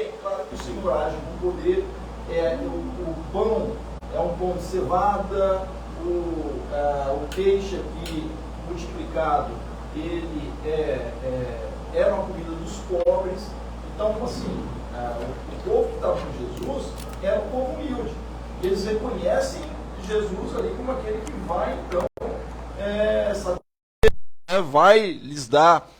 Bem, claro que o Senhor age com poder, o pão é um pão de cevada, o peixe aqui multiplicado, ele era uma comida dos pobres. Então, assim, o povo que estava com Jesus era um povo humilde. Eles reconhecem Jesus ali como aquele que vai, então, vai lhes dar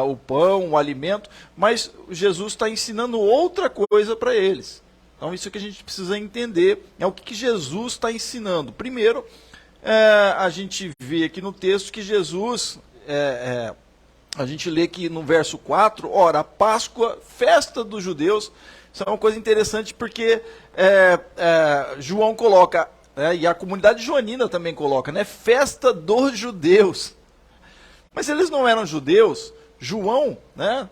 o pão, o alimento, mas Jesus está ensinando outra coisa para eles. Então, isso que a gente precisa entender é o que Jesus está ensinando. Primeiro, a gente vê aqui no texto que Jesus, a gente lê que no verso 4, ora, a Páscoa, festa dos judeus. Isso é uma coisa interessante porque João coloca, e a comunidade joanina também coloca, festa dos judeus. Mas eles não eram judeus. João,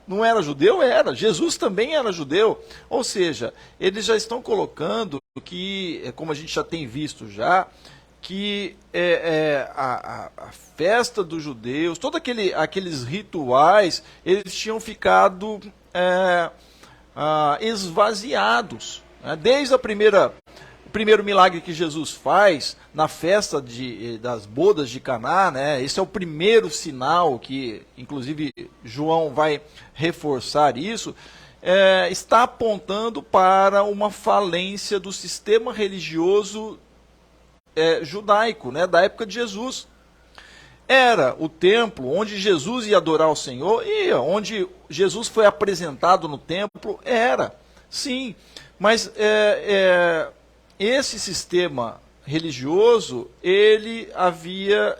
não era judeu? Era. Jesus também era judeu. Ou seja, eles já estão colocando que, como a gente já tem visto já, que a festa dos judeus, todos aqueles rituais, eles tinham ficado esvaziados. Desde o primeiro milagre que Jesus faz na festa das bodas de Caná, esse é o primeiro sinal que, inclusive, João vai reforçar isso, está apontando para uma falência do sistema religioso judaico, da época de Jesus. Era o templo onde Jesus ia adorar o Senhor, e onde Jesus foi apresentado no templo, sim, mas esse sistema religioso, ele havia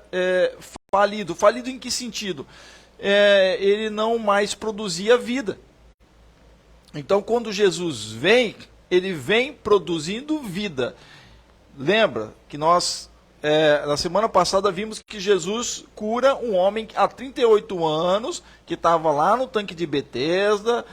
falido. Falido em que sentido? Ele não mais produzia vida. Então, quando Jesus vem, ele vem produzindo vida. Lembra que nós, na semana passada, vimos que Jesus cura um homem há 38 anos, que estava lá no tanque de Betesda,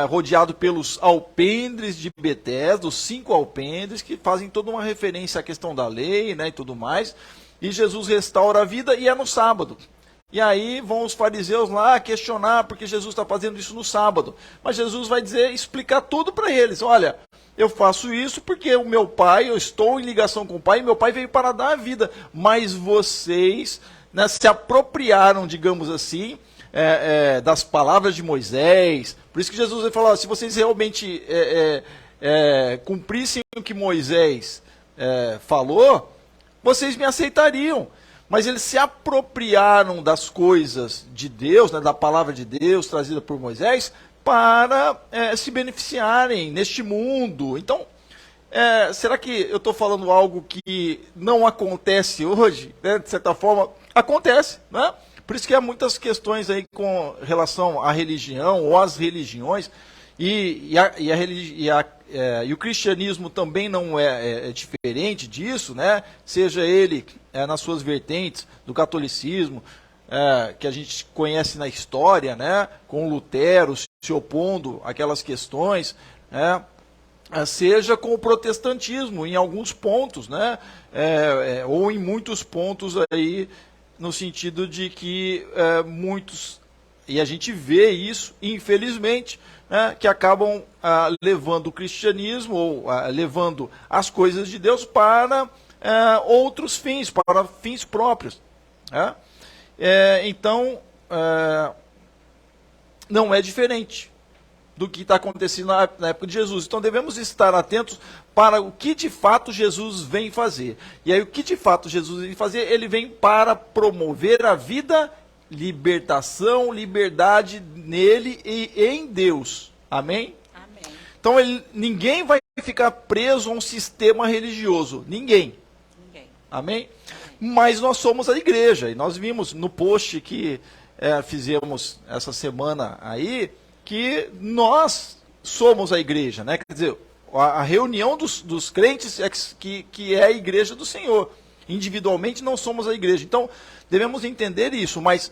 rodeado pelos alpendres de Betesda, os 5 alpendres, que fazem toda uma referência à questão da lei, e tudo mais. E Jesus restaura a vida, e é no sábado. E aí vão os fariseus lá questionar porque Jesus está fazendo isso no sábado. Mas Jesus vai explicar tudo para eles. Olha, eu faço isso porque o meu pai, eu estou em ligação com o pai, e meu pai veio para dar a vida. Mas vocês se apropriaram, digamos assim, das palavras de Moisés. Por isso que Jesus vai falar, se vocês realmente cumprissem o que Moisés falou, vocês me aceitariam. Mas eles se apropriaram das coisas de Deus, da palavra de Deus trazida por Moisés, para se beneficiarem neste mundo. Então, será que eu estou falando algo que não acontece hoje? De certa forma, acontece, Por isso que há muitas questões aí com relação à religião ou às religiões, e o cristianismo também não é diferente disso, seja ele nas suas vertentes do catolicismo, que a gente conhece na história, com Lutero se opondo àquelas questões, seja com o protestantismo em alguns pontos, ou em muitos pontos aí, no sentido de que muitos, e a gente vê isso, infelizmente, que acabam levando o cristianismo, ou levando as coisas de Deus para outros fins, para fins próprios. Então, não é diferente do que está acontecendo na época de Jesus. Então devemos estar atentos para o que de fato Jesus vem fazer. E aí o que de fato Jesus vem fazer? Ele vem para promover a vida, libertação, liberdade nele e em Deus. Amém? Amém. Então ninguém vai ficar preso a um sistema religioso. Ninguém. Amém? Mas nós somos a igreja. E nós vimos no post que fizemos essa semana aí, que nós somos a igreja, Quer dizer, a reunião dos crentes que é a igreja do Senhor. Individualmente não somos a igreja. Então, devemos entender isso, mas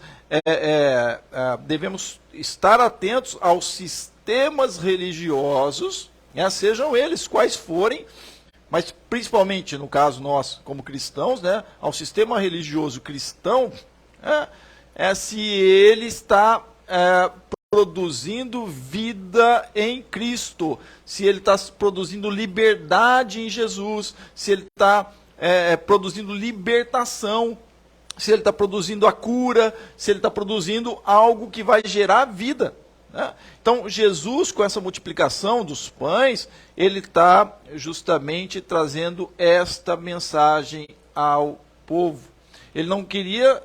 devemos estar atentos aos sistemas religiosos, sejam eles quais forem, mas principalmente, no caso nós, como cristãos, ao sistema religioso cristão, se ele está produzindo vida em Cristo, se ele está produzindo liberdade em Jesus, se ele está produzindo libertação, se ele está produzindo a cura, se ele está produzindo algo que vai gerar vida, né? Então, Jesus, com essa multiplicação dos pães, ele está justamente trazendo esta mensagem ao povo. Ele não queria,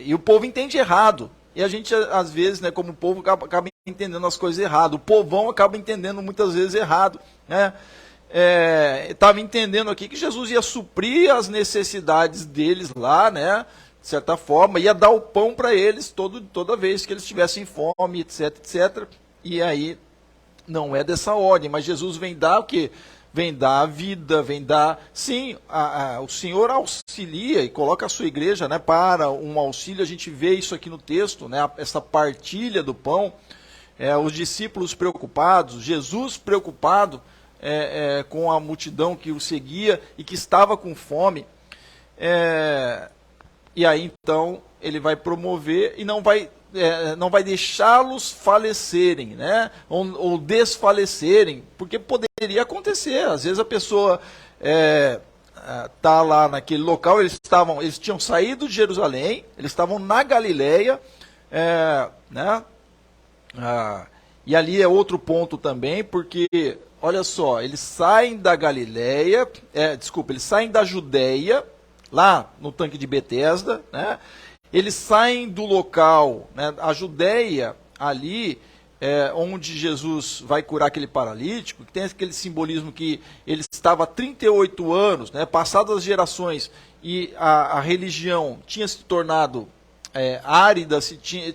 e o povo entende errado. E a gente, às vezes, né, como povo, acaba entendendo as coisas errado. O povão acaba entendendo muitas vezes errado, né? Estava entendendo aqui que Jesus ia suprir as necessidades deles lá, né? De certa forma, ia dar o pão para eles toda vez que eles tivessem fome, etc, etc. E aí, não é dessa ordem, mas Jesus vem dar o quê? Vem dar a vida, vem dar... Sim, o Senhor auxilia e coloca a sua igreja, né, para um auxílio. A gente vê isso aqui no texto, né, essa partilha do pão, os discípulos preocupados, Jesus preocupado com a multidão que o seguia e que estava com fome. E aí, então, ele vai promover e não vai deixá-los falecerem, né? Ou desfalecerem, porque poderia acontecer. Às vezes a pessoa está lá naquele local, eles tinham saído de Jerusalém, eles estavam na Galileia, né? E ali é outro ponto também, porque, olha só, eles saem da Galileia, eles saem da Judeia, lá no tanque de Betesda, né? Eles saem do local, né? A Judeia, ali, onde Jesus vai curar aquele paralítico, que tem aquele simbolismo que ele estava há 38 anos, né? Passadas as gerações, e a religião tinha se tornado árida,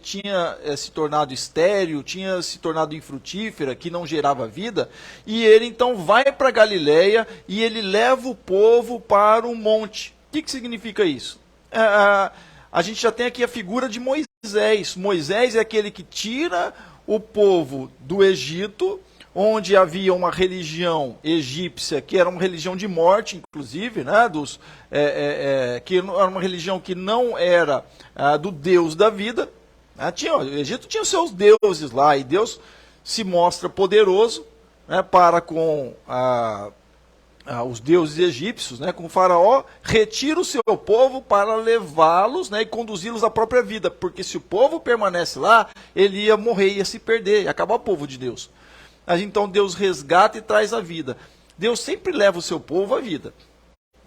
tinha se tornado estéril, tinha se tornado infrutífera, que não gerava vida, e ele então vai para Galileia e ele leva o povo para um monte. O que significa isso? A gente já tem aqui a figura de Moisés. Moisés é aquele que tira o povo do Egito, onde havia uma religião egípcia, que era uma religião de morte, inclusive, né, que era uma religião que não era do Deus da vida. Né, o Egito tinha os seus deuses lá, e Deus se mostra poderoso, né, para com os deuses egípcios, né, com o faraó, retira o seu povo para levá-los, né, e conduzi-los à própria vida, porque se o povo permanece lá, ele ia morrer, ia se perder, ia acabar o povo de Deus. Mas então Deus resgata e traz a vida. Deus sempre leva o seu povo à vida,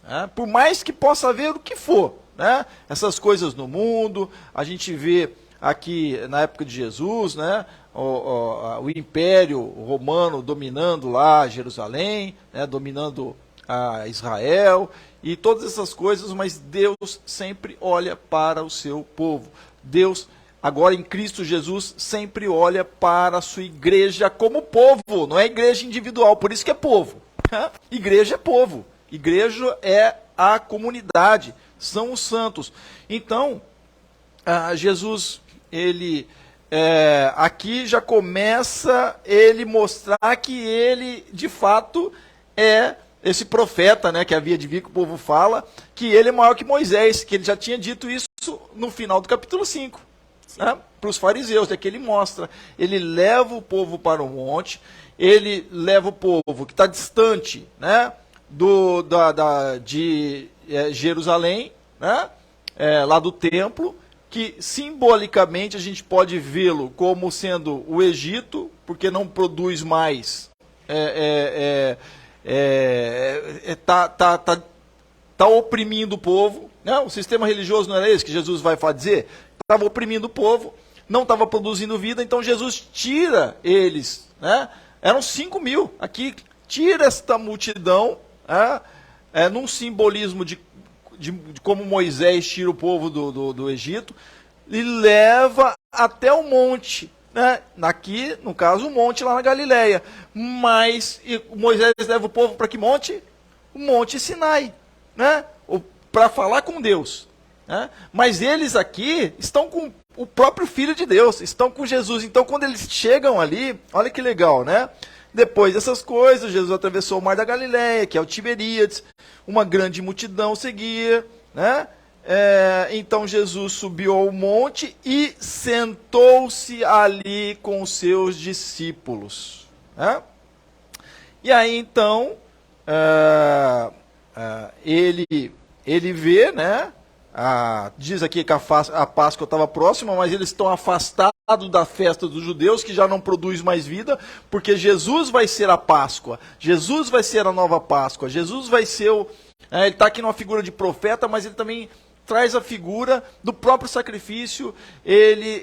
né, por mais que possa haver o que for, né, essas coisas no mundo. A gente vê aqui na época de Jesus, né, o Império Romano dominando lá Jerusalém, né, dominando Israel, e todas essas coisas, mas Deus sempre olha para o seu povo. Deus, agora em Cristo Jesus, sempre olha para a sua igreja como povo, não é igreja individual, por isso que é povo. Né? Igreja é povo, igreja é a comunidade, são os santos. Então, Jesus, ele... aqui já começa ele mostrar que ele, de fato, é esse profeta, né, que havia de vir, que o povo fala, que ele é maior que Moisés, que ele já tinha dito isso no final do capítulo 5, né, para os fariseus, que ele mostra. Ele leva o povo para o monte, ele leva o povo que está distante, né, de Jerusalém, né, lá do templo, que simbolicamente a gente pode vê-lo como sendo o Egito, porque não produz mais, tá oprimindo o povo, né? O sistema religioso não era esse que Jesus vai dizer? Estava oprimindo o povo, não estava produzindo vida, então Jesus tira eles, né? Eram 5.000, aqui tira esta multidão, num simbolismo de como Moisés tira o povo do Egito, e leva até o monte, né? Aqui, no caso, o monte lá na Galileia. Mas Moisés leva o povo para que monte? O Monte Sinai, né? Para falar com Deus. Né? Mas eles aqui estão com o próprio Filho de Deus, estão com Jesus. Então, quando eles chegam ali, olha que legal, né? Depois dessas coisas, Jesus atravessou o mar da Galileia, que é o Tiberíades, uma grande multidão seguia, né? então Jesus subiu ao monte e sentou-se ali com os seus discípulos. Né? E aí então ele vê, né? Diz aqui que a Páscoa estava próxima, mas eles estão afastados da festa dos judeus, que já não produz mais vida, porque Jesus vai ser a Páscoa, Jesus vai ser a nova Páscoa, Jesus vai ser ele está aqui numa figura de profeta, mas ele também traz a figura do próprio sacrifício, ele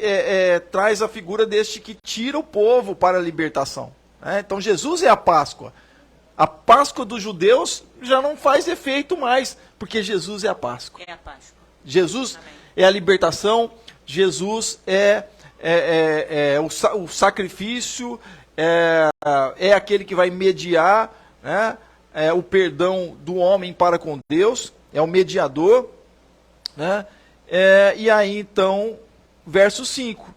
traz a figura deste que tira o povo para a libertação. Então Jesus é a Páscoa. A Páscoa dos judeus já não faz efeito mais, porque Jesus é a Páscoa. É a Páscoa. Jesus Amém. é a libertação, Jesus o sacrifício, é aquele que vai mediar, né, o perdão do homem para com Deus, é o mediador. Né? E aí então, verso 5.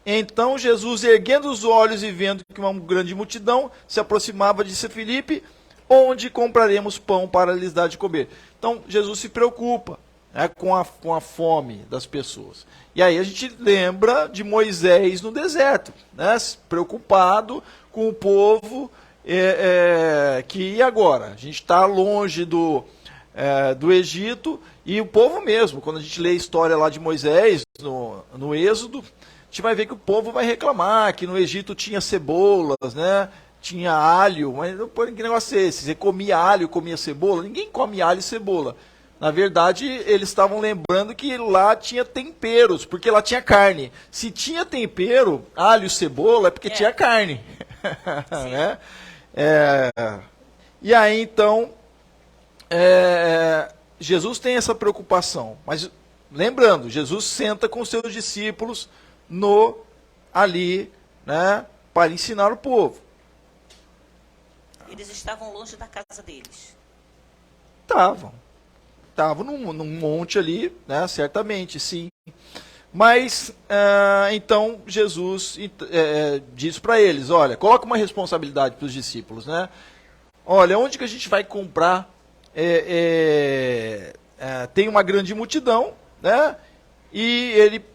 Então Jesus, erguendo os olhos e vendo que uma grande multidão se aproximava, disse a Filipe: onde compraremos pão para lhes dar de comer? Então Jesus se preocupa, né, com a fome das pessoas. E aí a gente lembra de Moisés no deserto, né, preocupado com o povo, que e agora? A gente está longe do Egito, e o povo mesmo, quando a gente lê a história lá de Moisés, no Êxodo, a gente vai ver que o povo vai reclamar que no Egito tinha cebolas, né? Tinha alho, mas que negócio é esse? Você comia alho, comia cebola? Ninguém come alho e cebola. Na verdade, eles estavam lembrando que lá tinha temperos, porque lá tinha carne. Se tinha tempero, alho e cebola, é porque tinha carne. Né? E aí, então, Jesus tem essa preocupação. Mas, lembrando, Jesus senta com os seus discípulos ali, né, para ensinar o povo. Eles estavam longe da casa deles. Estavam num monte ali, né, certamente, sim. Mas, então, Jesus diz para eles, olha, coloca uma responsabilidade para os discípulos, né? Olha, onde que a gente vai comprar? Tem uma grande multidão, né? E ele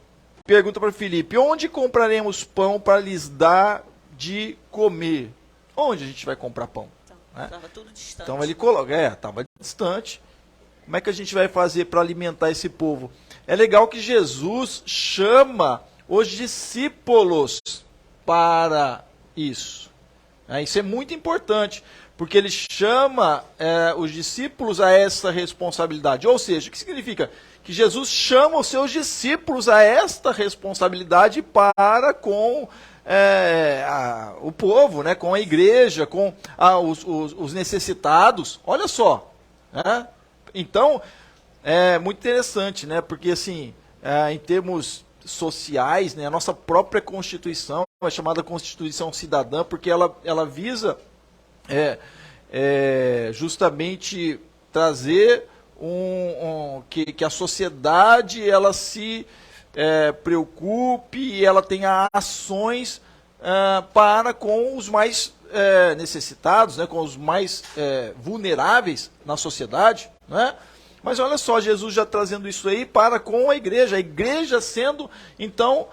pergunta para Filipe: onde compraremos pão para lhes dar de comer? Onde a gente vai comprar pão? Estava tudo distante. Então ele coloca, estava distante. Como é que a gente vai fazer para alimentar esse povo? É legal que Jesus chama os discípulos para isso. Isso é muito importante, porque ele chama os discípulos a essa responsabilidade. Ou seja, o que significa? Que Jesus chama os seus discípulos a esta responsabilidade para com o povo, né, com a igreja, com os necessitados. Olha só. Né? Então, é muito interessante, né, porque assim, em termos sociais, né, a nossa própria Constituição é chamada Constituição Cidadã, porque ela visa justamente trazer que a sociedade ela se preocupe e ela tenha ações para com os mais necessitados, né, com os mais vulneráveis na sociedade, né? Mas olha só, Jesus já trazendo isso aí para com a igreja sendo então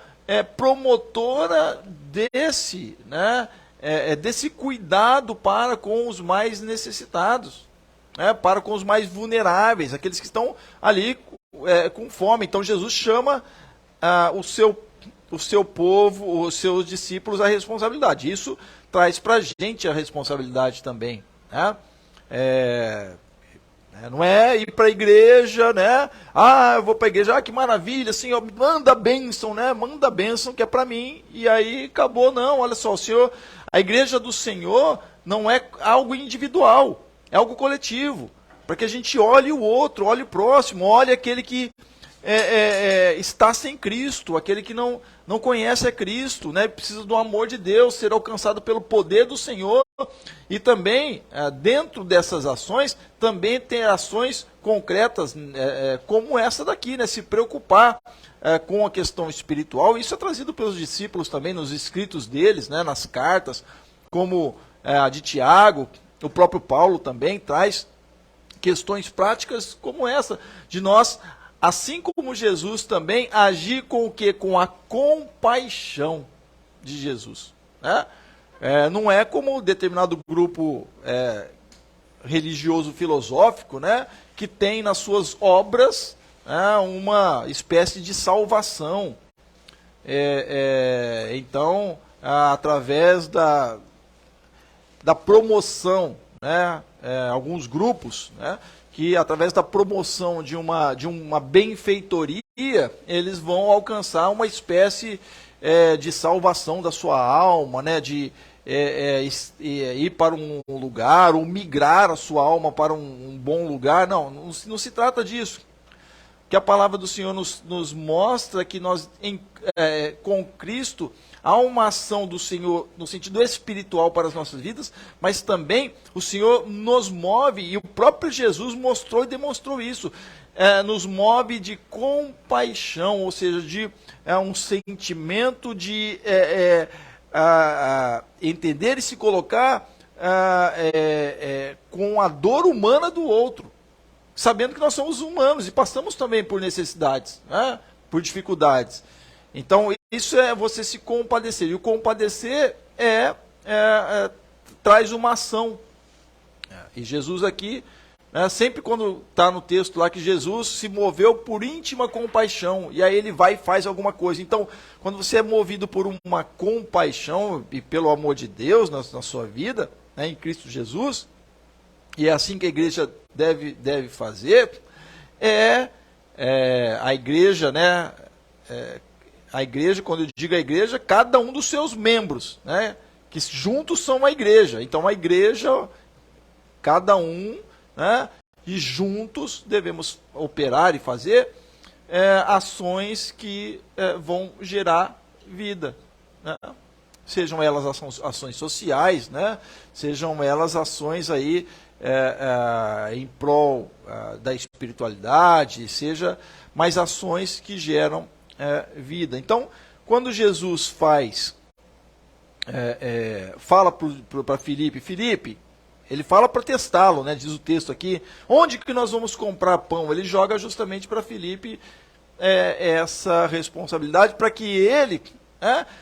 promotora desse, né, desse cuidado para com os mais necessitados, né, para com os mais vulneráveis, aqueles que estão ali com fome. Então Jesus chama o seu povo, os seus discípulos à responsabilidade. Isso traz para a gente a responsabilidade também, né? Não é ir para a igreja, né? Eu vou para a igreja, que maravilha, Senhor, manda bênção, né? Manda bênção que é para mim, e aí acabou. Não, olha só, o Senhor, a igreja do Senhor não é algo individual, é algo coletivo, para que a gente olhe o outro, olhe o próximo, olhe aquele que está sem Cristo, aquele que não conhece a Cristo, né? Precisa do amor de Deus, ser alcançado pelo poder do Senhor. E também, dentro dessas ações, também tem ações concretas, como essa daqui, né? Se preocupar com a questão espiritual. Isso é trazido pelos discípulos também, nos escritos deles, né? Nas cartas, como a de Tiago. O próprio Paulo também traz questões práticas como essa, de nós assim como Jesus também agir com o quê? Com a compaixão de Jesus. Né? Não é como determinado grupo religioso filosófico, né, que tem nas suas obras uma espécie de salvação. Então, através da promoção, né, alguns grupos, né, que através da promoção de uma benfeitoria, eles vão alcançar uma espécie de salvação da sua alma, né, de ir para um lugar, ou migrar a sua alma para um bom lugar. Não se trata disso. Que a palavra do Senhor nos mostra que nós, com Cristo, há uma ação do Senhor no sentido espiritual para as nossas vidas, mas também o Senhor nos move, e o próprio Jesus mostrou e demonstrou isso, nos move de compaixão, ou seja, de um sentimento de entender e se colocar com a dor humana do outro, sabendo que nós somos humanos e passamos também por necessidades, né? Por dificuldades. Então, isso é você se compadecer. E o compadecer traz uma ação. E Jesus aqui, né, sempre quando está no texto lá que Jesus se moveu por íntima compaixão, e aí ele vai e faz alguma coisa. Então, quando você é movido por uma compaixão e pelo amor de Deus na sua vida, né, em Cristo Jesus, e é assim que a igreja deve fazer, a igreja, né, a igreja, quando eu digo a igreja, cada um dos seus membros, né, que juntos são uma igreja. Então, a igreja, cada um, né, e juntos devemos operar e fazer ações que vão gerar vida, né? Sejam elas ações sociais, né? Sejam elas ações aí em prol da espiritualidade, seja mais ações que geram vida. Então, quando Jesus fala para Filipe, ele fala para testá-lo, né? Diz o texto aqui, onde que nós vamos comprar pão? Ele joga justamente para Filipe essa responsabilidade, para que ele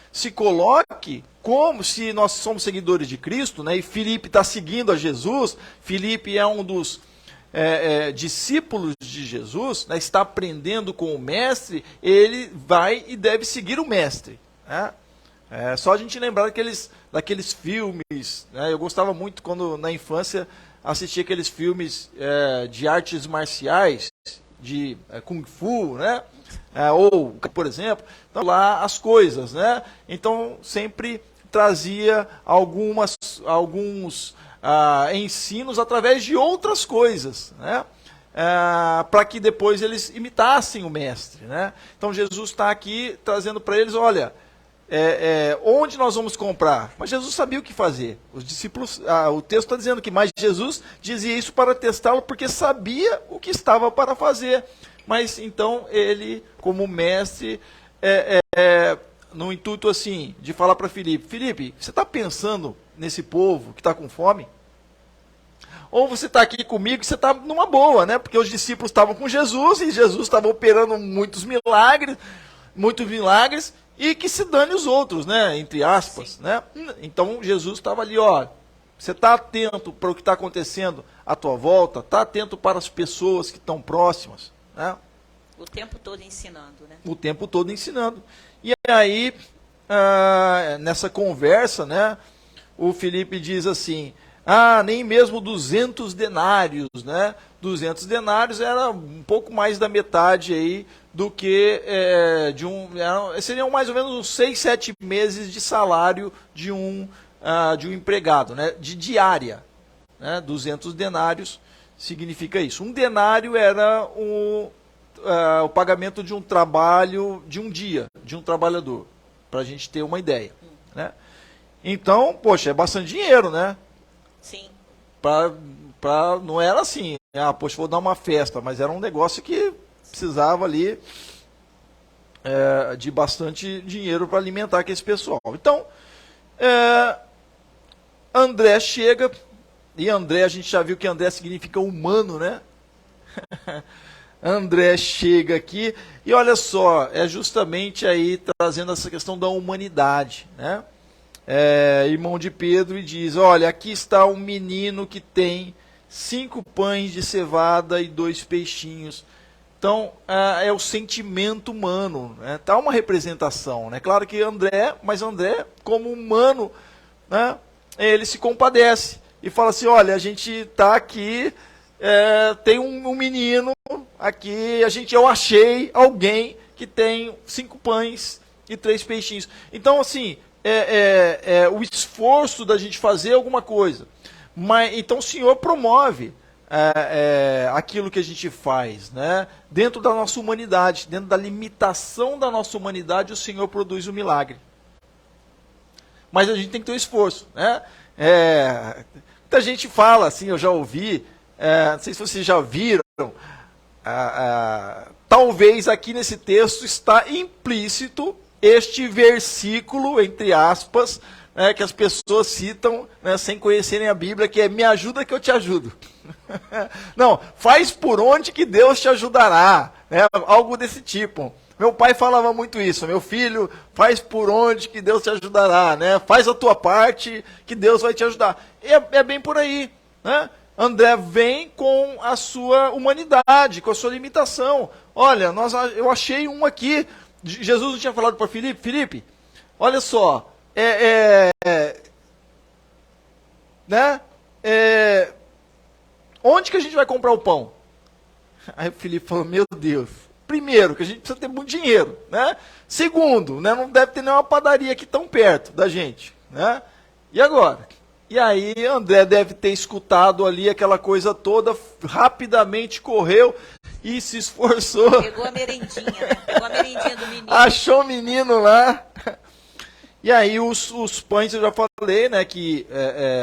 se coloque como se nós somos seguidores de Cristo, né? E Filipe está seguindo a Jesus, Filipe é um dos discípulos de Jesus, né? Está aprendendo com o mestre, ele vai e deve seguir o mestre, né? Só a gente lembrar daqueles filmes, né? Eu gostava muito quando na infância assistia aqueles filmes de artes marciais, de Kung Fu, né? Ou, por exemplo, então, lá as coisas, né? Então sempre trazia alguns ensinos através de outras coisas, né? Para que depois eles imitassem o mestre, né? Então Jesus está aqui trazendo para eles, olha, onde nós vamos comprar? Mas Jesus sabia o que fazer. Os discípulos, o texto está dizendo que, mas Jesus dizia isso para testá-lo, porque sabia o que estava para fazer. Mas então ele, como mestre, no intuito assim, de falar para Filipe, você está pensando nesse povo que está com fome? Ou você está aqui comigo e você está numa boa, né? Porque os discípulos estavam com Jesus e Jesus estava operando muitos milagres, e que se dane os outros, né? Entre aspas, né? Então Jesus estava ali, ó, você está atento para o que está acontecendo à tua volta, está atento para as pessoas que estão próximas, né? O tempo todo ensinando, né? O tempo todo ensinando. E aí, nessa conversa, né, o Filipe diz assim, nem mesmo 200 denários, né? 200 denários era um pouco mais da metade aí do que seriam mais ou menos uns 6, 7 meses de salário de um empregado, né? De diária, né? 200 denários significa isso. Um denário era o pagamento de um trabalho de um dia, de um trabalhador, para a gente ter uma ideia, né? Então, poxa, é bastante dinheiro, né? Sim. Não era assim, poxa, vou dar uma festa, mas era um negócio que precisava ali de bastante dinheiro para alimentar aquele pessoal. Então, André chega, e André, a gente já viu que André significa humano, né? André chega aqui e olha só, é justamente aí trazendo essa questão da humanidade, né? Irmão de Pedro, e diz, olha, aqui está um menino que tem 5 pães de cevada e 2 peixinhos. Então, é o sentimento humano, né? Tá uma representação, né? Claro que André, como humano, né? Ele se compadece e fala assim, olha, a gente está aqui, tem um menino aqui, eu achei alguém que tem 5 pães e 3 peixinhos. Então, assim, o esforço da gente fazer alguma coisa. Então o Senhor promove aquilo que a gente faz, né? Dentro da nossa humanidade, dentro da limitação da nossa humanidade, o Senhor produz o milagre. Mas a gente tem que ter um esforço, né? Muita gente fala, assim, eu já ouvi, não sei se vocês já viram, talvez aqui nesse texto está implícito este versículo, entre aspas, que as pessoas citam, né, sem conhecerem a Bíblia, que é me ajuda que eu te ajudo. Não, faz por onde que Deus te ajudará, né, algo desse tipo. Meu pai falava muito isso, meu filho, faz por onde que Deus te ajudará, né, faz a tua parte que Deus vai te ajudar. É bem por aí, né? André vem com a sua humanidade, com a sua limitação. Olha, eu achei um aqui. Jesus não tinha falado para Filipe, olha só, né? Onde que a gente vai comprar o pão? Aí o Filipe falou, meu Deus, primeiro, que a gente precisa ter muito dinheiro, né? Segundo, né, não deve ter nenhuma padaria aqui tão perto da gente, né? E agora? E aí André deve ter escutado ali aquela coisa toda, rapidamente correu e se esforçou. Pegou a merendinha, né? Pegou a merendinha do menino. Achou o menino lá. E aí os pães, eu já falei, né, que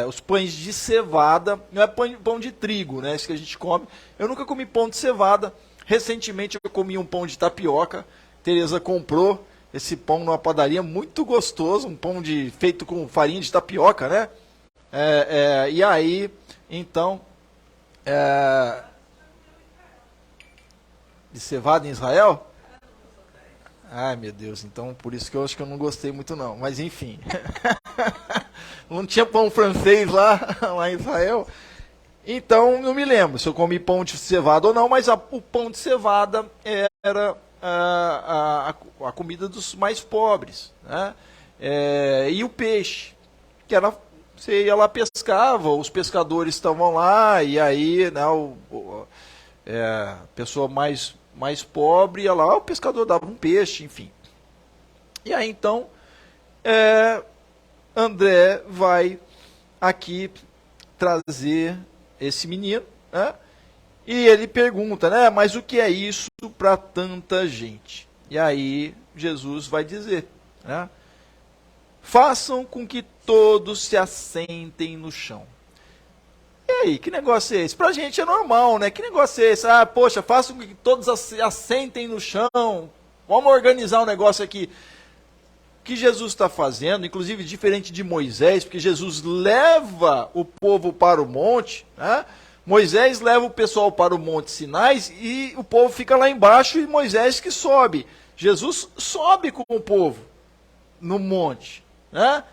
os pães de cevada, não é pão de trigo, né, isso que a gente come. Eu nunca comi pão de cevada. Recentemente eu comi um pão de tapioca. Tereza comprou esse pão numa padaria, muito gostoso, um pão feito com farinha de tapioca, né? E aí, então, de cevada em Israel? Ai, meu Deus, então por isso que eu acho que eu não gostei muito não, mas enfim. Não tinha pão francês lá em Israel? Então, não me lembro se eu comi pão de cevada ou não, mas o pão de cevada era a comida dos mais pobres, né? E o peixe, que era... Você ia lá, pescava, os pescadores estavam lá, e aí, né, a pessoa mais pobre ia lá, o pescador dava um peixe, enfim. E aí, então, André vai aqui trazer esse menino, né, e ele pergunta, né, mas o que é isso para tanta gente? E aí, Jesus vai dizer, né, façam com que todos se assentem no chão. E aí, que negócio é esse? Pra gente é normal, né? Que negócio é esse? Poxa, façam com que todos se assentem no chão. Vamos organizar um negócio aqui. O que Jesus está fazendo, inclusive diferente de Moisés, porque Jesus leva o povo para o monte, né? Moisés leva o pessoal para o Monte Sinai e o povo fica lá embaixo e Moisés que sobe. Jesus sobe com o povo no monte, né?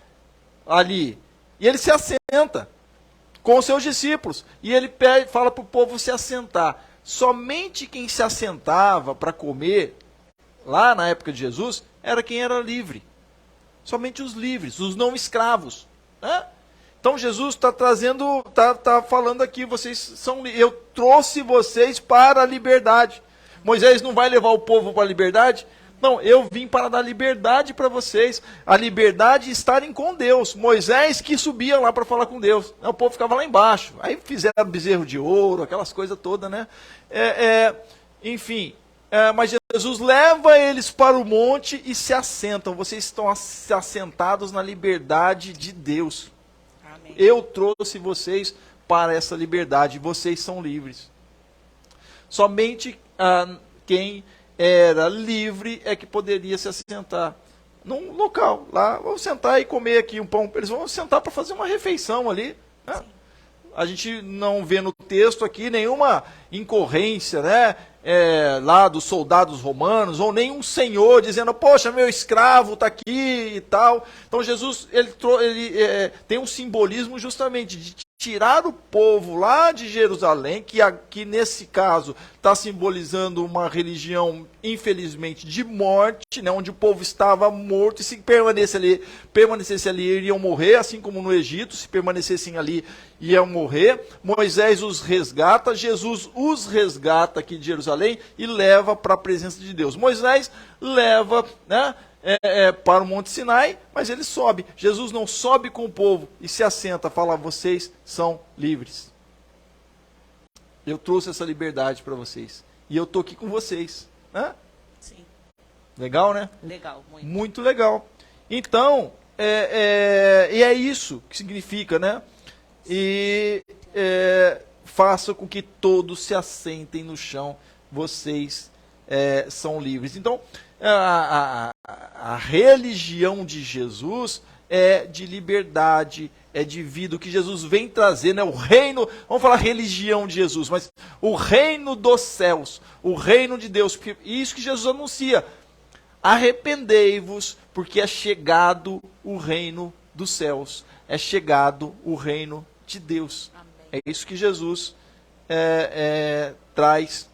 Ali, e ele se assenta com os seus discípulos, e ele fala para o povo se assentar. Somente quem se assentava para comer, lá na época de Jesus, era quem era livre. Somente os livres, os não escravos, né? Então Jesus está trazendo, está falando aqui, eu trouxe vocês para a liberdade. Moisés não vai levar o povo para a liberdade? Não, eu vim para dar liberdade para vocês, a liberdade de estarem com Deus. Moisés que subia lá para falar com Deus, o povo ficava lá embaixo. Aí fizeram bezerro de ouro, aquelas coisas todas, né? Enfim, mas Jesus leva eles para o monte e se assentam. Vocês estão assentados na liberdade de Deus. Amém. Eu trouxe vocês para essa liberdade, vocês são livres. Somente quem era livre é que poderia se assentar num local lá, vamos sentar e comer aqui um pão. Eles vão sentar para fazer uma refeição ali, né? A gente não vê no texto aqui nenhuma incorrência, né, lá dos soldados romanos, ou nem um senhor dizendo, poxa, meu escravo está aqui e tal. Então Jesus ele tem um simbolismo justamente de tirar o povo lá de Jerusalém, que aqui nesse caso está simbolizando uma religião, infelizmente, de morte, né, onde o povo estava morto, e se permanecesse ali, iriam morrer, assim como no Egito, se permanecessem ali, iam morrer. Moisés os resgata, Jesus os resgata aqui de Jerusalém e leva para a presença de Deus. Moisés leva, né, para o Monte Sinai, mas ele sobe. Jesus não sobe com o povo e se assenta, fala, vocês são livres. Eu trouxe essa liberdade para vocês. E eu estou aqui com vocês. Né? Sim. Legal, né? Legal, muito. Muito legal. Então, e é isso que significa, né? E faça com que todos se assentem no chão, vocês são livres. Então, a religião de Jesus é de liberdade, é de vida, o que Jesus vem trazer, né? O reino, vamos falar religião de Jesus, mas o reino dos céus, o reino de Deus, porque isso que Jesus anuncia, arrependei-vos, porque é chegado o reino dos céus, é chegado o reino de Deus. Amém. É isso que Jesus traz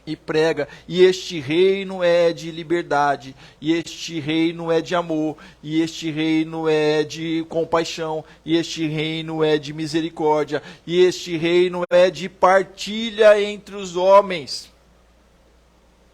e prega, e este reino é de liberdade, e este reino é de amor, e este reino é de compaixão, e este reino é de misericórdia, e este reino é de partilha entre os homens.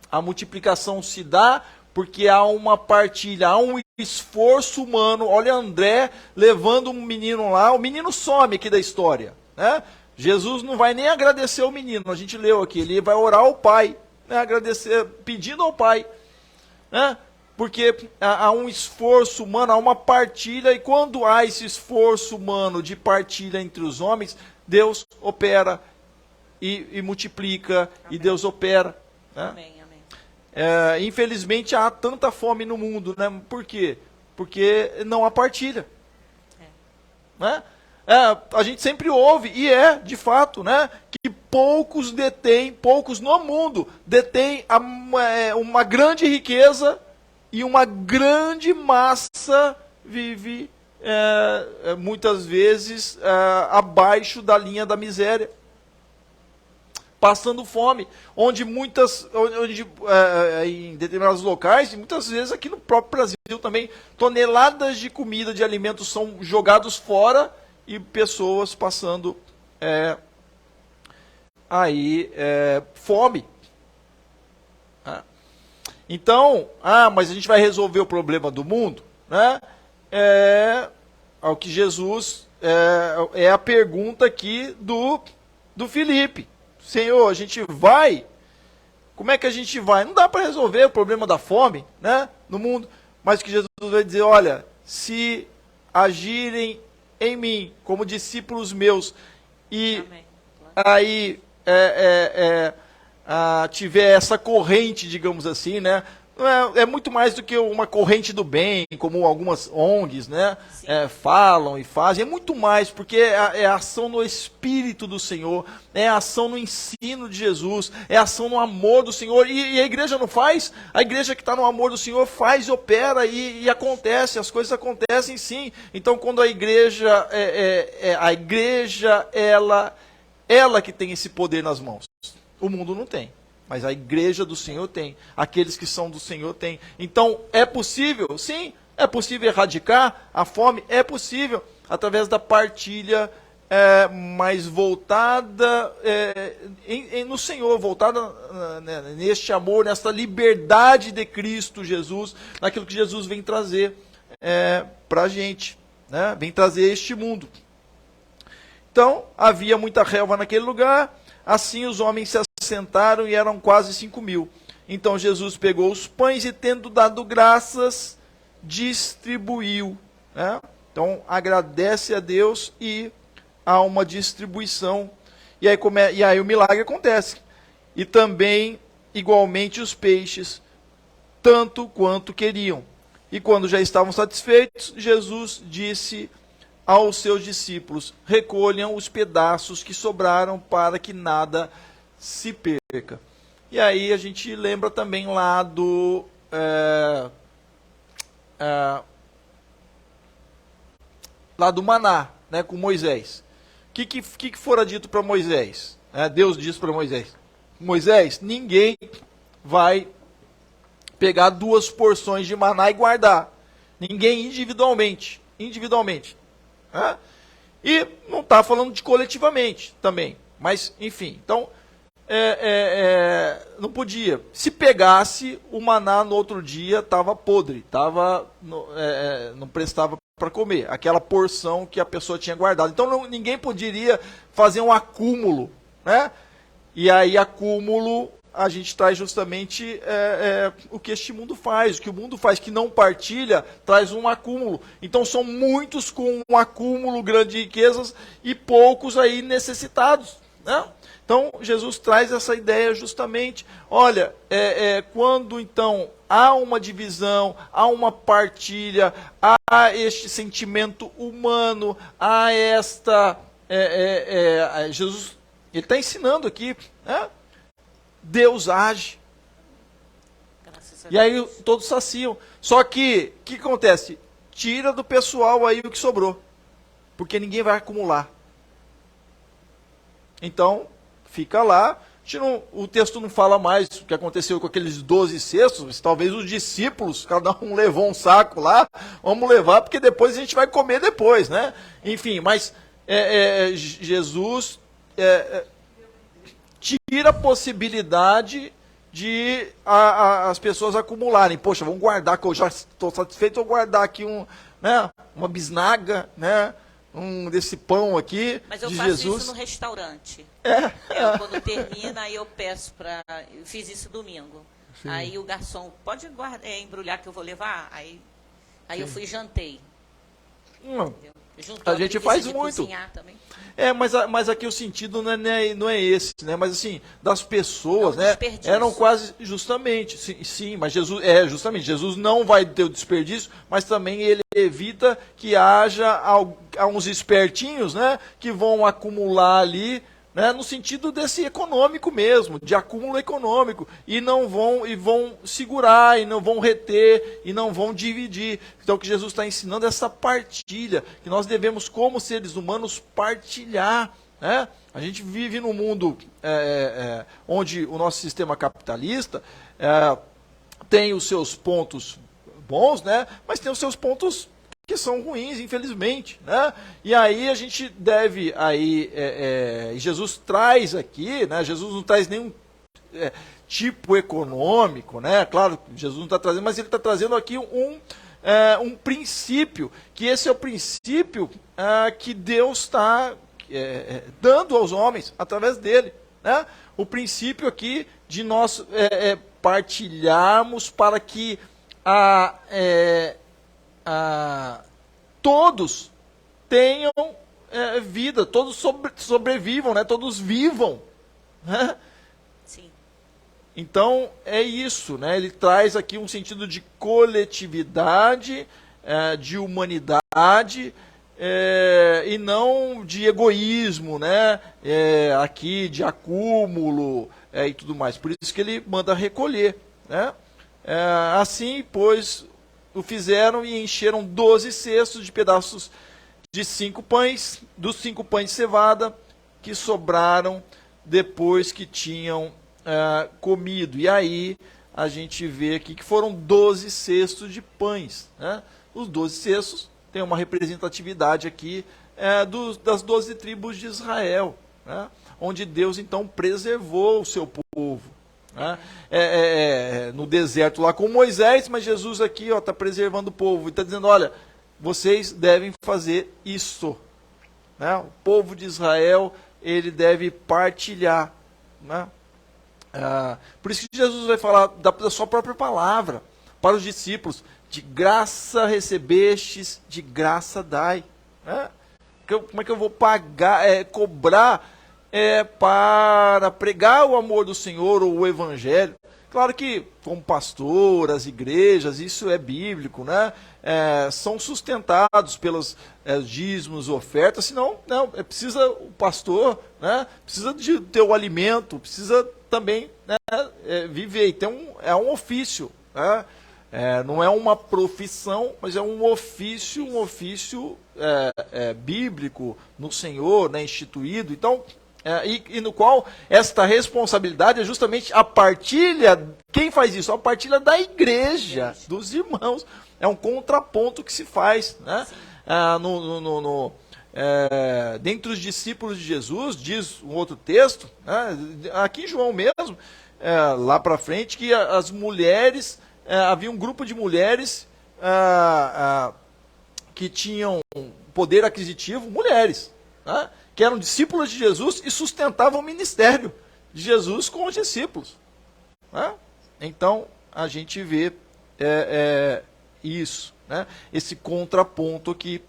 A multiplicação se dá porque há uma partilha, há um esforço humano. Olha André levando um menino lá, o menino some aqui da história, né? Jesus não vai nem agradecer o menino, a gente leu aqui, ele vai orar ao pai, né, agradecer, pedindo ao pai, né, porque há um esforço humano, há uma partilha, e quando há esse esforço humano de partilha entre os homens, Deus opera e multiplica, amém. E Deus opera. Né? Amém, amém. Infelizmente há tanta fome no mundo, né? Por quê? Porque não há partilha. Né? A gente sempre ouve, e de fato, né, que poucos no mundo detêm uma grande riqueza e uma grande massa vive muitas vezes abaixo da linha da miséria, passando fome, onde em determinados locais, e muitas vezes aqui no próprio Brasil também, toneladas de comida, de alimentos são jogados fora, e pessoas passando fome. Então, mas a gente vai resolver o problema do mundo? Né? Ao que Jesus, a pergunta aqui do Filipe. Senhor, a gente vai? Como é que a gente vai? Não dá para resolver o problema da fome, né, no mundo, mas que Jesus vai dizer, olha, se agirem em mim, como discípulos meus, e amém. Aí tiver essa corrente, digamos assim, né? É muito mais do que uma corrente do bem, como algumas ONGs, né? Falam e fazem. É muito mais, porque é a ação no Espírito do Senhor, é a ação no ensino de Jesus, é a ação no amor do Senhor. E a igreja não faz? A igreja que está no amor do Senhor faz, opera e acontece, as coisas acontecem sim. Então quando a igreja ela que tem esse poder nas mãos, o mundo não tem. Mas a igreja do Senhor tem. Aqueles que são do Senhor têm. Então, é possível? Sim. É possível erradicar a fome? É possível. Através da partilha mais voltada no Senhor. Voltada neste amor, nessa liberdade de Cristo Jesus. Naquilo que Jesus vem trazer para a gente. Né? Vem trazer este mundo. Então, havia muita relva naquele lugar. Assim os homens se assentaram e eram quase 5.000. Então Jesus pegou os pães e, tendo dado graças, distribuiu. Né? Então agradece a Deus e há uma distribuição. E aí o milagre acontece. E também, igualmente, os peixes, tanto quanto queriam. E quando já estavam satisfeitos, Jesus disse aos seus discípulos, recolham os pedaços que sobraram para que nada se perca. E aí a gente lembra também lá do lá do maná, né, com Moisés. O que fora dito para Moisés? Deus disse para Moisés: Moisés, ninguém vai pegar 2 porções de maná e guardar. Ninguém individualmente. Né? E não está falando de coletivamente também. Mas, enfim, então, não podia. Se pegasse, o maná no outro dia estava podre, não prestava para comer. Aquela porção que a pessoa tinha guardado. Então, ninguém poderia fazer um acúmulo, né? E aí, acúmulo, a gente traz justamente o que este mundo faz. O que o mundo faz, que não partilha, traz um acúmulo. Então, são muitos com um acúmulo grande de riquezas e poucos aí necessitados, né? Então, Jesus traz essa ideia justamente. Olha, quando então há uma divisão, há uma partilha, há este sentimento humano, há esta... Jesus, ele está ensinando aqui, né? Deus age. E aí todos saciam. Só que, o que acontece? Tira do pessoal aí o que sobrou. Porque ninguém vai acumular. Então, fica lá. O texto não fala mais o que aconteceu com aqueles 12 cestos, mas talvez os discípulos, cada um levou um saco lá, vamos levar, porque depois a gente vai comer depois, né? Enfim, mas Jesus tira a possibilidade de as pessoas acumularem. Poxa, vamos guardar, que eu já estou satisfeito, vou guardar aqui uma bisnaga, né? Desse pão aqui. Mas eu de faço Jesus. isso no restaurante. Quando termina, aí eu peço para... Eu fiz isso domingo. Sim. Aí o garçom, pode embrulhar que eu vou levar? Aí eu fui e jantei. A gente faz muito. Também. Mas aqui o sentido não é esse, né? Mas assim, das pessoas, não, né? Eram quase justamente, sim, mas justamente, Jesus não vai ter o desperdício, mas também ele evita que haja uns espertinhos, né? Que vão acumular ali, né, no sentido desse econômico mesmo, de acúmulo econômico, e vão segurar, e não vão reter, e não vão dividir. Então o que Jesus está ensinando é essa partilha, que nós devemos, como seres humanos, partilhar. Né? A gente vive num mundo onde o nosso sistema capitalista tem os seus pontos bons, né, mas tem os seus pontos que são ruins, infelizmente, né? E aí a gente deve Jesus traz aqui, né? Jesus não traz nenhum tipo econômico, né? Claro, Jesus não está trazendo, mas ele está trazendo aqui um princípio, que esse é o princípio que Deus está dando aos homens através dele, né? O princípio aqui de nós partilharmos para que todos tenham vida, todos sobrevivam, né? Todos vivam. Né? Sim. Então, é isso. Né? Ele traz aqui um sentido de coletividade, de humanidade, e não de egoísmo, né? Aqui de acúmulo e tudo mais. Por isso que ele manda recolher. Né? Assim, pois... o fizeram e encheram 12 cestos de pedaços de 5 pães, dos 5 pães de cevada, que sobraram depois que tinham comido. E aí a gente vê aqui que foram 12 cestos de pães. Né? Os 12 cestos têm uma representatividade aqui das 12 tribos de Israel, né? Onde Deus então preservou o seu povo. Né? No deserto lá com Moisés, mas Jesus aqui está preservando o povo e está dizendo, olha, vocês devem fazer isso, né? O povo de Israel, ele deve partilhar, né? Por isso que Jesus vai falar da sua própria palavra para os discípulos: de graça recebestes, de graça dai. Né? Como é que eu vou pagar, cobrar para pregar o amor do Senhor ou o Evangelho? Claro que, como pastor, as igrejas, isso é bíblico, né? São sustentados pelos dízimos, ofertas, senão precisa o pastor, né? Precisa de ter o alimento, precisa também né, viver. Então, é um ofício, né? Não é uma profissão, mas é um ofício bíblico no Senhor, né, instituído. Então, e no qual esta responsabilidade é justamente a partilha. Quem faz isso? A partilha da igreja, dos irmãos. É um contraponto que se faz, né? Dentre os discípulos de Jesus, diz um outro texto, né, aqui em João mesmo, lá para frente, que as mulheres, havia um grupo de mulheres que tinham poder aquisitivo, mulheres, né, que eram discípulas de Jesus e sustentavam o ministério de Jesus com os discípulos. Né? Então, a gente vê isso, né, esse contraponto aqui.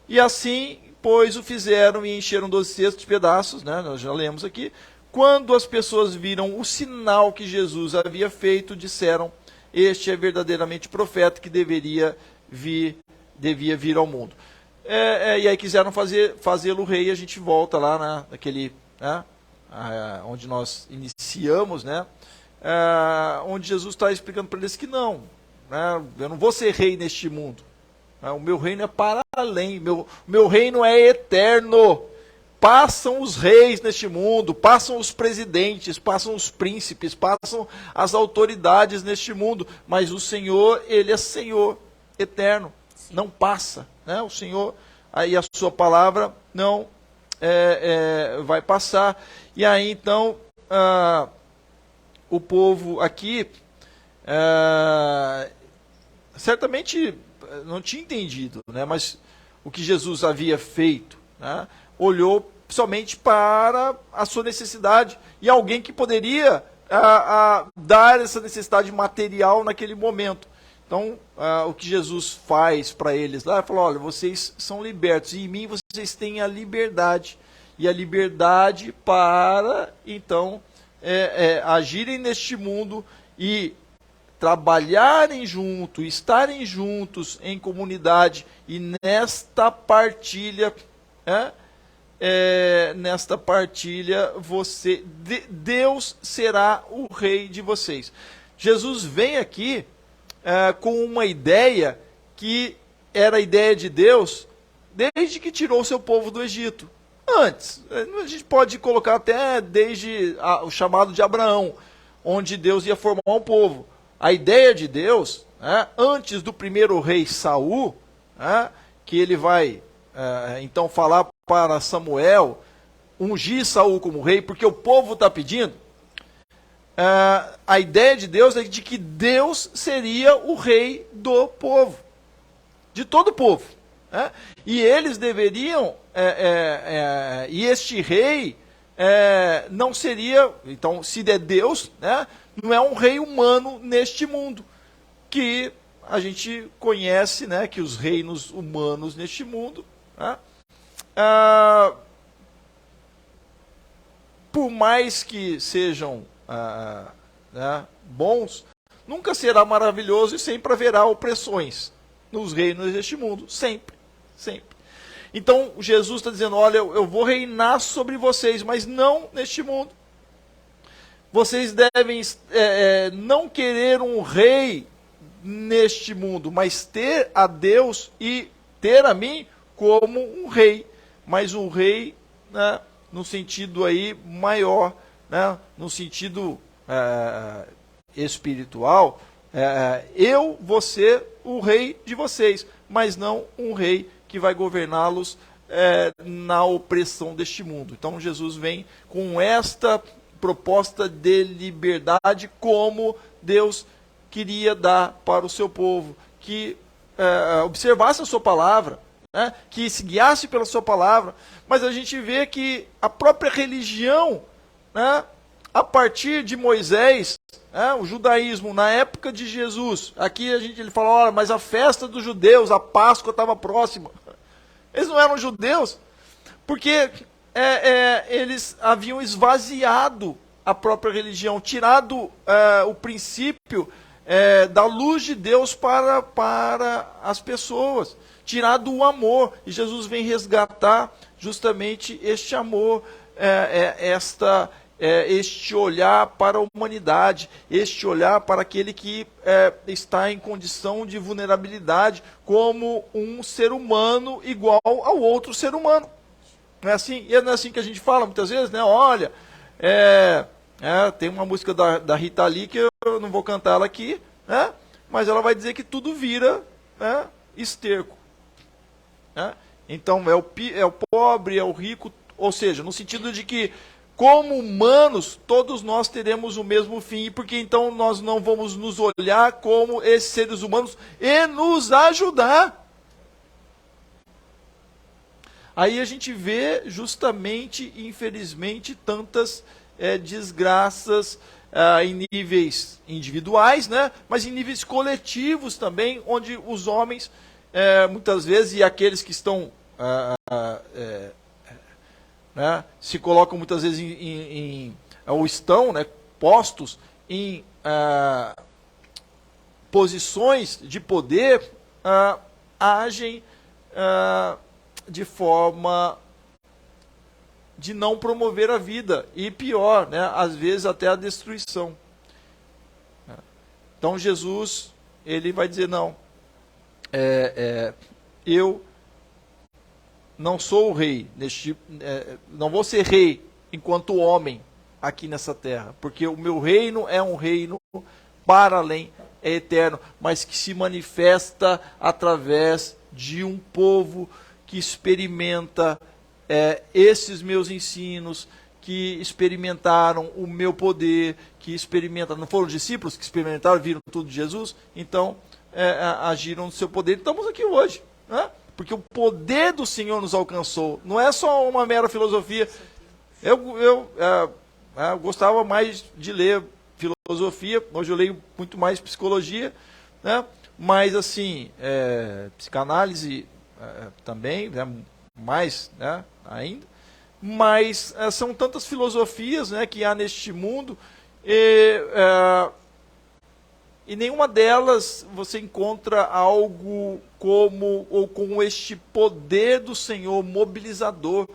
E assim, pois, o fizeram e encheram 12 cestos de pedaços, né? Nós já lemos aqui. Quando as pessoas viram o sinal que Jesus havia feito, disseram, este é verdadeiramente profeta que devia vir ao mundo. E aí quiseram fazê-lo rei, e a gente volta lá naquele, né, onde nós iniciamos, né, onde Jesus está explicando para eles que não, né, eu não vou ser rei neste mundo. O meu reino é para além, meu reino é eterno. Passam os reis neste mundo, passam os presidentes, passam os príncipes, passam as autoridades neste mundo, mas o Senhor, Ele é Senhor eterno, não passa, né? O Senhor, aí a sua palavra não vai passar. E aí então, o povo aqui, certamente não tinha entendido, né? Mas o que Jesus havia feito, né? Olhou somente para a sua necessidade e alguém que poderia dar essa necessidade material naquele momento. Então, o que Jesus faz para eles lá, falou, olha, vocês são libertos e em mim vocês têm a liberdade. E a liberdade para, então, agirem neste mundo e trabalharem juntos, estarem juntos em comunidade e nesta partilha, Deus será o rei de vocês. Jesus vem aqui com uma ideia que era a ideia de Deus desde que tirou o seu povo do Egito. Antes, a gente pode colocar até desde o chamado de Abraão, onde Deus ia formar um povo. A ideia de Deus, antes do primeiro rei Saul, que ele vai então falar para Samuel, ungir Saul como rei, porque o povo está pedindo, a ideia de Deus é de que Deus seria o rei do povo, de todo o povo. E eles deveriam, e este rei não seria, então se é Deus, né, não é um rei humano neste mundo, que a gente conhece, né, que os reinos humanos neste mundo, né, por mais que sejam bons, nunca será maravilhoso e sempre haverá opressões nos reinos deste mundo, sempre, sempre. Então Jesus está dizendo, olha, eu vou reinar sobre vocês, mas não neste mundo. Vocês devem não querer um rei neste mundo, mas ter a Deus e ter a mim como um rei. Mas um rei, né, no sentido aí maior, né, no sentido espiritual, eu vou ser o rei de vocês, mas não um rei que vai governá-los na opressão deste mundo. Então Jesus vem com esta proposta de liberdade, como Deus queria dar para o seu povo, que observasse a sua palavra, né, que se guiasse pela sua palavra. Mas a gente vê que a própria religião, né, a partir de Moisés, o judaísmo, na época de Jesus, aqui ele fala, olha, mas a festa dos judeus, a Páscoa estava próxima. Eles não eram judeus, porque eles haviam esvaziado a própria religião, tirado o princípio da luz de Deus para as pessoas, tirado o amor. E Jesus vem resgatar justamente este amor, este olhar para a humanidade, este olhar para aquele que está em condição de vulnerabilidade, como um ser humano igual ao outro ser humano. Não é assim? E não é assim que a gente fala muitas vezes, né? Olha, tem uma música da Rita Lee que eu não vou cantar ela aqui, né? Mas ela vai dizer que tudo vira, né, esterco. Né? Então é o pobre, é o rico, ou seja, no sentido de que, como humanos, todos nós teremos o mesmo fim, porque então nós não vamos nos olhar como esses seres humanos e nos ajudar. Aí a gente vê justamente, infelizmente, tantas desgraças em níveis individuais, né? Mas em níveis coletivos também, onde os homens, muitas vezes, e aqueles que estão, né, se colocam muitas vezes ou estão, né, postos em posições de poder, agem de forma de não promover a vida, e pior, né, às vezes até a destruição. Então Jesus, ele vai dizer, não, eu não sou o rei, não vou ser rei enquanto homem aqui nessa terra, porque o meu reino é um reino para além, é eterno, mas que se manifesta através de um povo que experimenta esses meus ensinos, que experimentaram o meu poder, que experimentaram, não foram os discípulos que experimentaram, viram tudo de Jesus? Então, agiram no seu poder. Estamos aqui hoje, né? Porque o poder do Senhor nos alcançou. Não é só uma mera filosofia. Eu gostava mais de ler filosofia, hoje eu leio muito mais psicologia, né? Mas assim, psicanálise também, né? Mais, né, ainda, mas são tantas filosofias, né, que há neste mundo, e nenhuma delas você encontra algo como ou com este poder do Senhor mobilizador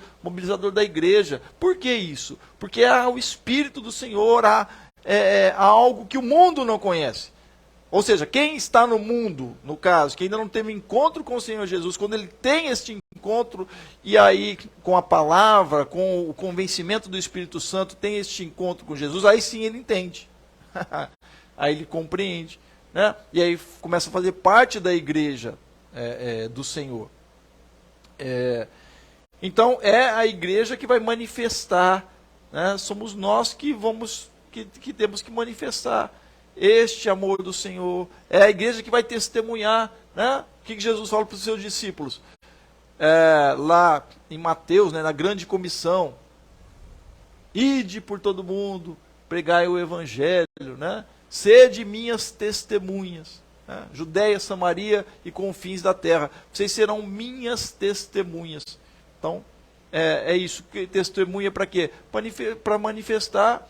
da igreja. Por que isso? Porque há o Espírito do Senhor, há algo que o mundo não conhece. Ou seja, quem está no mundo, no caso, que ainda não teve encontro com o Senhor Jesus, quando ele tem este encontro, e aí com a palavra, com o convencimento do Espírito Santo, tem este encontro com Jesus, aí sim ele entende. Aí ele compreende. Né? E aí começa a fazer parte da igreja do Senhor. Então é a igreja que vai manifestar, né? Somos nós que temos que manifestar este amor do Senhor. É a igreja que vai testemunhar, né? O que Jesus fala para os seus discípulos? Lá em Mateus, né, na grande comissão, ide por todo mundo, pregai o evangelho, né? Sede minhas testemunhas, né? Judeia, Samaria e confins da terra, vocês serão minhas testemunhas. Então, é isso, que testemunha para quê? Para manifestar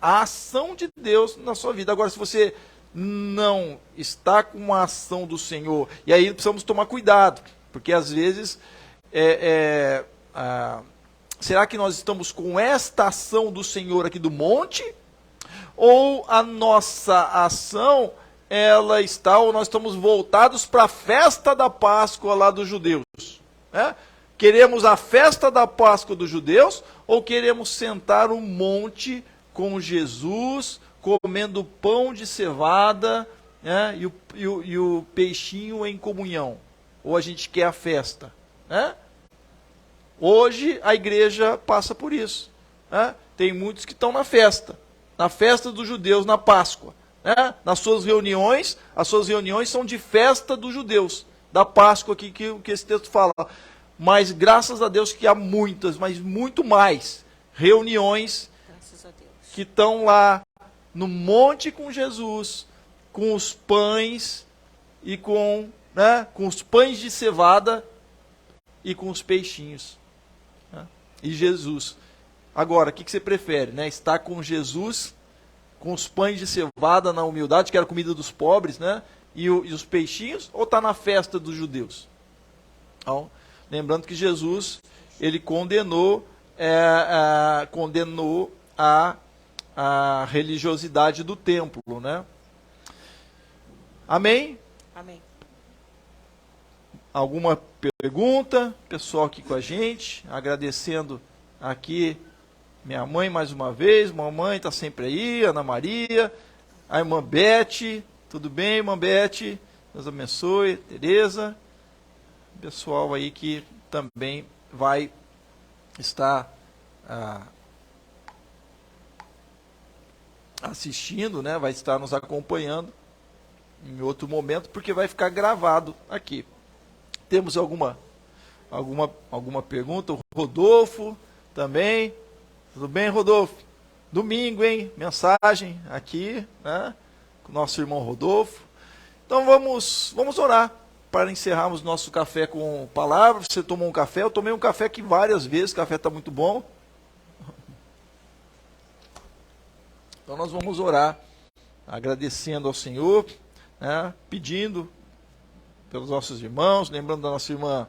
a ação de Deus na sua vida. Agora, se você não está com uma ação do Senhor, e aí precisamos tomar cuidado, porque às vezes será que nós estamos com esta ação do Senhor aqui do monte, ou a nossa ação ou nós estamos voltados para a festa da Páscoa lá dos judeus, né? Queremos a festa da Páscoa dos judeus, ou queremos sentar um monte com Jesus, comendo pão de cevada, né, e o peixinho em comunhão? Ou a gente quer a festa? Né? Hoje a igreja passa por isso. Né? Tem muitos que estão na festa dos judeus, na Páscoa. Né? Nas suas reuniões, as suas reuniões são de festa dos judeus, da Páscoa aqui que esse texto fala. Mas graças a Deus que há muitas, mas muito mais reuniões que estão lá no monte com Jesus, com os pães e com os pães de cevada e com os peixinhos. Né? E Jesus. Agora, o que você prefere? Né? Estar com Jesus, com os pães de cevada na humildade, que era a comida dos pobres, né? E os peixinhos, ou está na festa dos judeus? Então, lembrando que Jesus, ele condenou condenou a religiosidade do templo, né? Amém? Amém. Alguma pergunta? Pessoal aqui com a gente, agradecendo aqui minha mãe mais uma vez. Mamãe está sempre aí, Ana Maria, a irmã Beth, tudo bem, irmã Beth? Deus abençoe, Tereza. Pessoal aí que também vai estar assistindo, né? Vai estar nos acompanhando em outro momento, porque vai ficar gravado aqui. Temos alguma pergunta? O Rodolfo também. Tudo bem, Rodolfo? Domingo, hein? Mensagem aqui, né? Com o nosso irmão Rodolfo. Então vamos orar para encerrarmos nosso café com palavra. Você tomou um café? Eu tomei um café aqui várias vezes. O café está muito bom. Então nós vamos orar, agradecendo ao Senhor, né, pedindo pelos nossos irmãos, lembrando da nossa irmã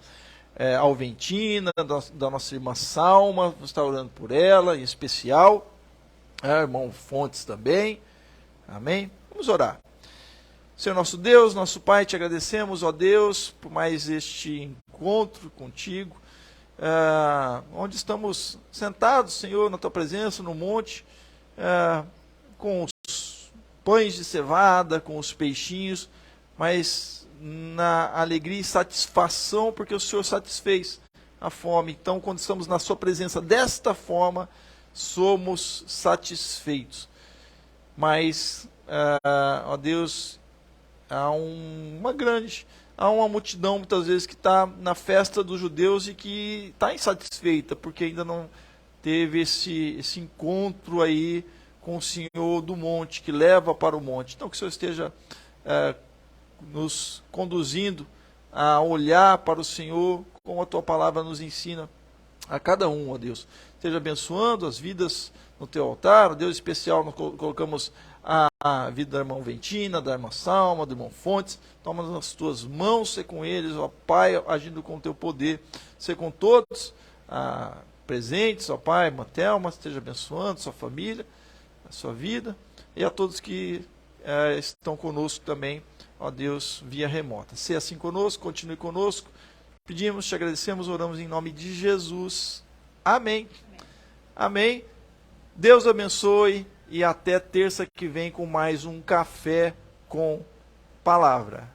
Alventina, da nossa irmã Salma, vamos estar orando por ela em especial, irmão Fontes também, amém? Vamos orar. Senhor nosso Deus, nosso Pai, te agradecemos, ó Deus, por mais este encontro contigo, onde estamos sentados, Senhor, na tua presença, no monte, com os pães de cevada, com os peixinhos, mas na alegria e satisfação, porque o Senhor satisfez a fome. Então, quando estamos na sua presença desta forma, somos satisfeitos. Mas, ó Deus, há uma multidão, muitas vezes, que está na festa dos judeus e que está insatisfeita, porque ainda não teve esse encontro aí com o Senhor do monte, que leva para o monte. Então, que o Senhor esteja nos conduzindo a olhar para o Senhor, como a Tua palavra nos ensina a cada um, ó Deus. Esteja abençoando as vidas no Teu altar, ó Deus especial, nós colocamos a vida da irmã Ventina, da irmã Salma, do irmão Fontes. Toma nas Tuas mãos, ser com eles, ó Pai, agindo com o Teu poder, ser com todos presentes, ó Pai, irmã Thelma, esteja abençoando sua família, a sua vida, e a todos que estão conosco também, ó Deus, via remota. Se assim conosco, continue conosco. Pedimos, te agradecemos, oramos em nome de Jesus. Amém. Amém. Deus abençoe e até terça que vem com mais um Café com Palavra.